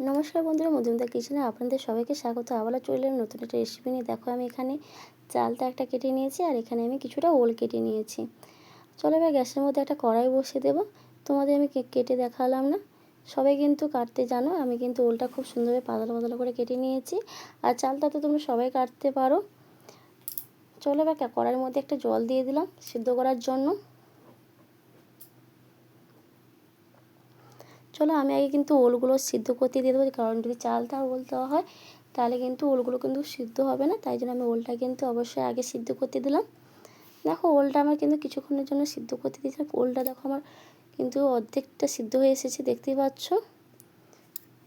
নমস্কার বন্ধুরা, মধুমিতা কিচেনে আপনাদের সবাইকে স্বাগত। আবারও চলে এলাম নতুন একটা রেসিপি নিয়ে। দেখো, আমি এখানে চালটা একটা কেটে নিয়েছি আর এখানে আমি কিছুটা ওল কেটে নিয়েছি। চলো এবার গ্যাসের মধ্যে একটা কড়াই বসিয়ে দেবো। তোমাদের আমি কেটে দেখালাম না, সবাই কিন্তু কাটতে জানো। আমি কিন্তু ওলটা খুব সুন্দরভাবে পাতলা পাতলা করে কেটে নিয়েছি, আর চালটা তো তোমরা সবাই কাটতে পারো। চলো এবার কড়াইয়ের মধ্যে একটা জল দিয়ে দিলাম সিদ্ধ করার জন্য। চলো আমি আগে কিন্তু ওলগুলো সিদ্ধ করতে দিয়ে দেবো, কারণ যদি চালটা ওল দেওয়া হয় তাহলে কিন্তু ওলগুলো কিন্তু সিদ্ধ হবে না। তাই জন্য আমি ওলটা কিন্তু অবশ্যই আগে সিদ্ধ করতে দিলাম। দেখো, ওলটা আমার কিন্তু কিছুক্ষণের জন্য সিদ্ধ করতে দিয়েছিলাম। ওলটা দেখো আমার কিন্তু অর্ধেকটা সিদ্ধ হয়ে এসেছে, দেখতেই পাচ্ছ।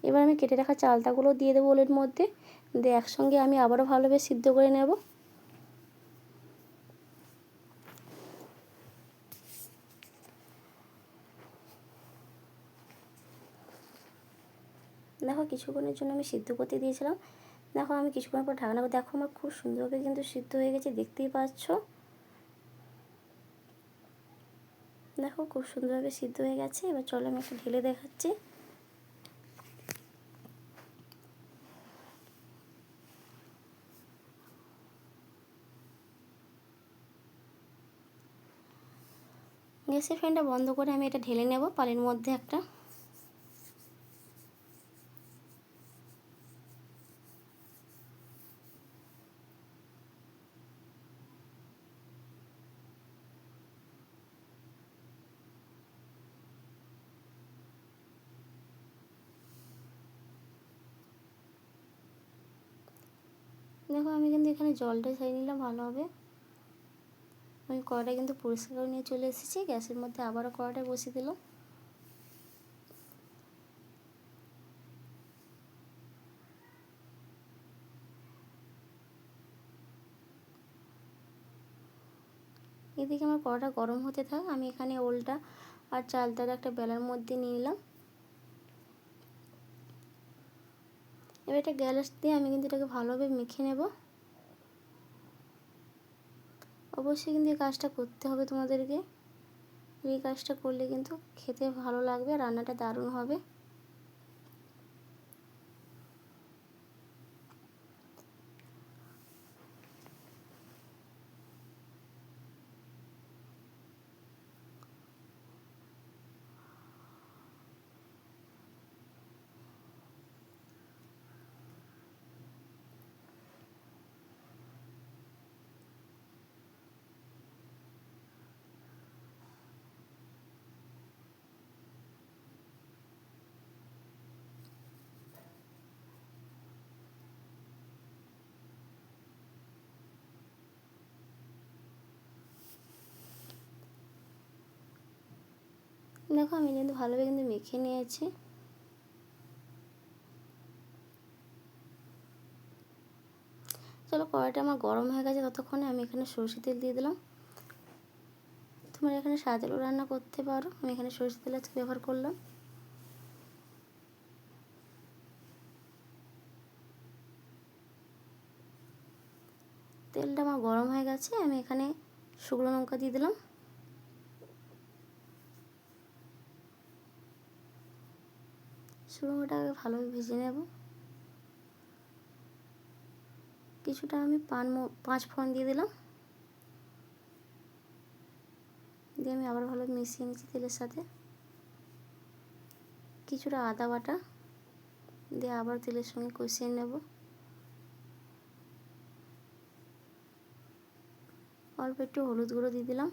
এবার আমি কেটে রাখা চালটাগুলো দিয়ে দেবো ওলের মধ্যে, দিয়ে একসঙ্গে আমি আবারও ভালোভাবে সিদ্ধ করে নেব। দেখো, কিছুক্ষণের জন্য আমি সিদ্ধ করতে দিয়েছিলাম। দেখো, আমি কিছুক্ষণ পর ঢাকনা করে দেখো আমার খুব সুন্দরভাবে কিন্তু সিদ্ধ হয়ে গেছে, দেখতেই পাচ্ছ। দেখো, খুব সুন্দরভাবে সিদ্ধ হয়ে গেছে। এবার চলো আমি একটু ঢেলে দেখাচ্ছি। গ্যাসের ফ্লেমটা বন্ধ করে আমি এটা ঢেলে নেব পানির মধ্যে একটা। দেখো, আমি কিন্তু এখানে জলটা ছেড়ে নিলাম ভালোভাবে। আমি কড়াইটা কিন্তু পরিষ্কার করে নিয়ে চলে এসেছি। গ্যাসের মধ্যে আবারও কড়াইটা বসিয়ে দিলাম। এদিকে আমার কড়াইটা গরম হতে থাক, আমি এখানে ওলটা আর চালটা একটা বেলার মধ্যে নিয়ে নিলাম। এবার এটা গ্যাস দিয়ে আমি কিন্তু এটাকে ভালোভাবে মেখে নেব। অবশ্যই কিন্তু এই কাজটা করতে হবে তোমাদেরকে। এই কাজটা করলে কিন্তু খেতে ভালো লাগবে, রান্নাটা দারুণ হবে। দেখো, আমি কিন্তু ভালোভাবে কিন্তু মেখে নিয়েছি। চলো, কড়াইটা আমার গরম হয়ে গেছে, ততক্ষণে আমি এখানে সরষে তেল দিয়ে দিলাম। তোমরা এখানে সাদা তেলও রান্না করতে পারো, আমি এখানে সরষে তেল ব্যবহার করলাম। তেলটা আমার গরম হয়ে গেছে, আমি এখানে শুকনো লঙ্কা দিয়ে দিলাম। শুকনো লঙ্কাটাকে ভালোভাবে ভেজে নেব। কিছুটা আমি পাঁচ ফোড়ন দিয়ে দিলাম, দিয়ে আমি আবার ভালো মিশিয়ে নিচ্ছি তেলের সাথে। কিছুটা আদা বাটা দিয়ে আবার তেলের সঙ্গে কষিয়ে নেব। অল্প একটু হলুদ গুঁড়ো দিয়ে দিলাম।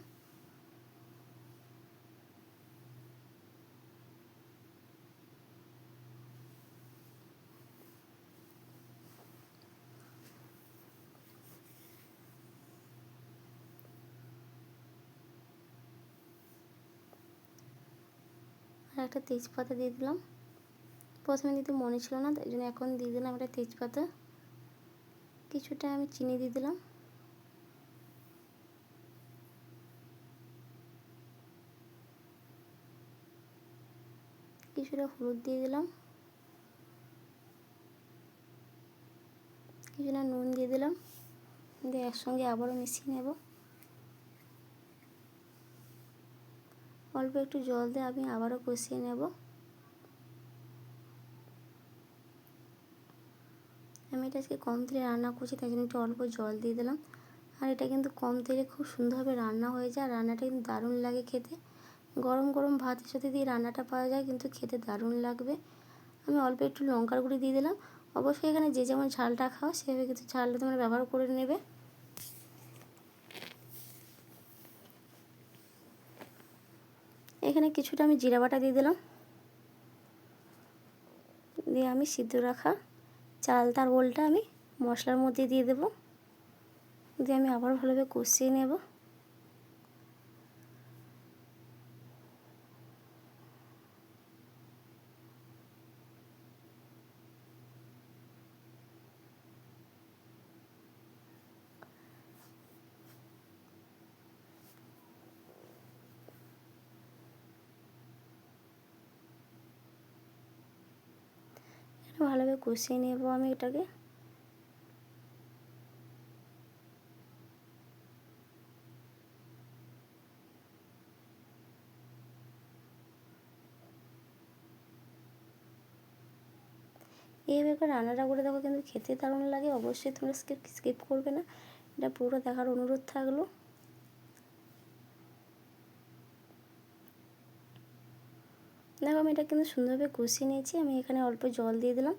আর একটা তেজপাতা দিয়ে দিলাম। প্রথমে দিতে মনে ছিল না, তাই জন্য এখন দিয়ে দিলাম একটা তেজপাতা। কিছুটা আমি চিনি দিয়ে দিলাম। কিছুটা হলুদ দিয়ে দিলাম। কিছুটা নুন দিয়ে দিলাম, দিয়ে একসঙ্গে আবারও মিশিয়ে নেব। অল্প একটু জল দিয়ে আমি আবারও কষিয়ে নেব। আমি এটা আজকে কম তেলে রান্না করছি, তাই জন্য একটু অল্প জল দিয়ে দিলাম। আর এটা কিন্তু কম তেলে খুব সুন্দরভাবে রান্না হয়ে যায়, আর রান্নাটা কিন্তু দারুণ লাগে খেতে। গরম গরম ভাতের সাথে দিয়ে রান্নাটা পাওয়া যায়, কিন্তু খেতে দারুণ লাগবে। আমি অল্প একটু লঙ্কার গুঁড়ি দিয়ে দিলাম। অবশ্যই এখানে যে যেমন ঝালটা খাও সেভাবে কিন্তু ঝালটা তোমরা ব্যবহার করে নেবে। এখানে কিছুটা আমি জিরা বাটা দিয়ে দিলাম, দিয়ে আমি সিদ্ধ রাখা চাল তার ওলটা আমি মশলার মধ্যে দিয়ে দেবো, দিয়ে আমি আবার ভালোভাবে কষিয়ে নেব। ভালোভাবে কষিয়ে নেব আমি এটাকে। এইভাবে রান্নাটা করে দেখো, কিন্তু খেতে দারুণ লাগে। অবশ্যই তোমরা স্কিপ করবে না, এটা পুরো দেখার অনুরোধ থাকলো। দেখো আমি এটা কিন্তু সুন্দরভাবে কষিয়ে নিয়েছি। আমি এখানে অল্প জল দিয়ে দিলাম,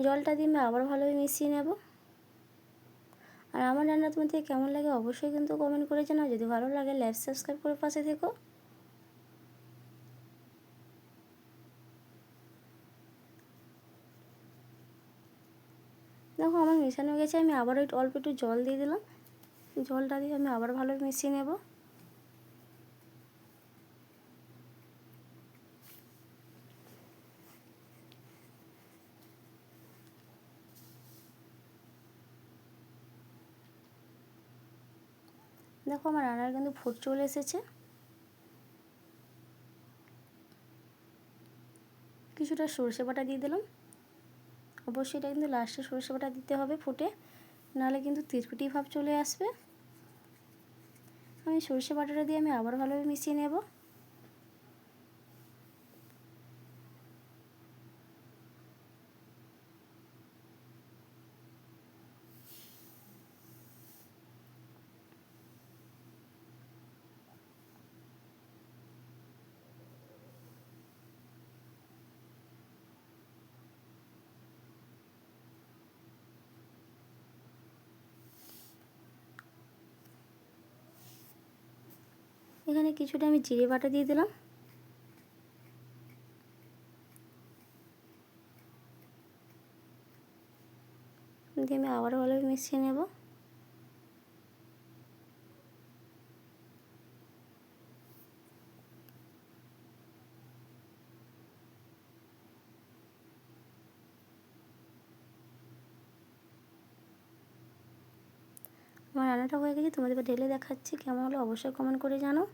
জলটা দিয়ে আমি আবার ভালোভাবে মিশিয়ে নেব। আর আমার রান্না তোমাদের কেমন লাগে অবশ্যই কিন্তু কমেন্ট করে জানাও। যদি ভালো লাগে লাইক সাবস্ক্রাইব করে পাশে থেকো। দেখো আমার মেশানো হয়ে গেছে, আমি আবারও অল্প একটু জল দিয়ে দিলাম। জলটা দিয়ে আমি আবার ভালোভাবে মিশিয়ে নেব। দেখো আমার রান্নার কিন্তু ফুট চলে এসেছে। কিছুটা সরষে বাটা দিয়ে দিলাম। অবশ্যই এটা কিন্তু লাস্টে সরষে বাটা দিতে হবে ফুটে, নাহলে কিন্তু তিতকুটি ভাব চলে আসবে। আমি সরষে বাটাটা দিয়ে আমি আবার ভালোভাবে মিশিয়ে নেব। এখানে কিছুটা আমি জিরে বাটা দিয়ে দিলাম, দিয়ে আমি আবার ভালোভাবে মিশিয়ে নেব। আমার রান্নাটা হয়ে গেছে, তোমাদের ঢেলে দেখাচ্ছি কেমন হলো অবশ্যই কমেন্ট করে জানাও।